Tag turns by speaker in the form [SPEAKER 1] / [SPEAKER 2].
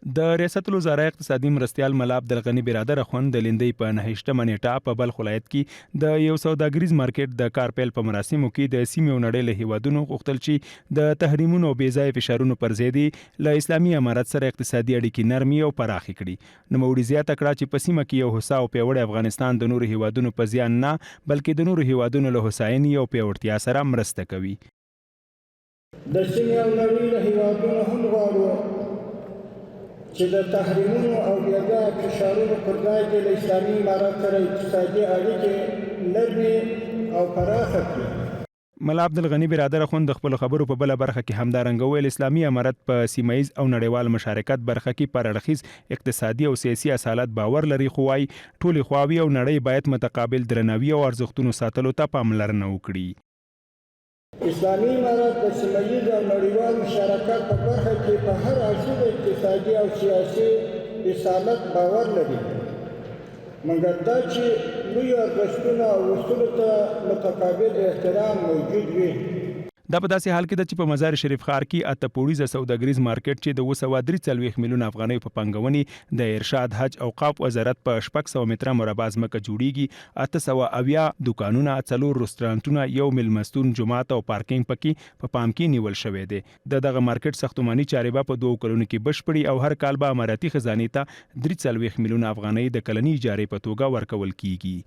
[SPEAKER 1] د ریاست الوزرا اقتصادي مرستیال ملا عبدالغني برادر اخوند د لیندۍ په 9مه نیټه په بلخ ولایت کې د یو سوداګریز مارکیټ د کار پیل په مراسمو کې د سیمې او نړۍ له هیوادونو غوښتل چې د تحریمونو او بې ځایه فشارونو پر ضد له اسلامي امارت سره اقتصادي اړیکې نرمي او پراخې کړي. نوموړي زیاته کړه چې په سیمه کې یو هوسا او پیاوړی افغانستان د نورو هیوادونو په زیان نه بلکې د نورو هیوادونو له هوساینې او پیاوړتیا سره مرسته کوي.
[SPEAKER 2] د سیمې او نړۍ له هیوادونو هم غواړو چې د تحریمونو او بېځایه فشارونو پر ځای د اسلامي امارت سره اقتصادي اړیکې نرمې او پراخه کړي.
[SPEAKER 1] ملا عبدالغني برادر اخوند د خپلو خبرو په بله برخه کې همدارنګه ویل اسلامي امارت په سیمه ییز او نړیوال مشارکت برخه کې پر اړخیز اقتصادي او سیاسي اصالت باور لري، خو وايي ټولې خواوې او نړۍ باید متقابل درناوي او ارزښتونو ساتلو ته پاملرنه وکړي.
[SPEAKER 2] اسلامي امارت د سیمه ییز او نړیوال مشارکت په برخه کې په هر اړخیز اقتصادي او سیاسي اصالت باور لري، مګر دا چې لوی ارزښتونه او اصولو ته متقابل احترام موجود وي.
[SPEAKER 1] دا په داسې حال کې ده چې په مزار شریف ښار کې اته پوړیزه سوداګریز مارکیټ چې د 243 میلیون افغانۍ په پانګونې د ارشاد حج اوقاف وزارت په 600 متره مربع ځمکه جوړیږي. 880 دکانونه، 4 رستورانتونه، یو میلمستون، جومات او پارکینګ پکې په پام کې نیول شوی دی. دغه مارکیټ ساختماني چارې به په 2 کلونو کې بشپړي او هر کال به اماراتي خزانې ته 43 میلیون افغانۍ د کلنۍ اجارې په توګه ورکول کیږي.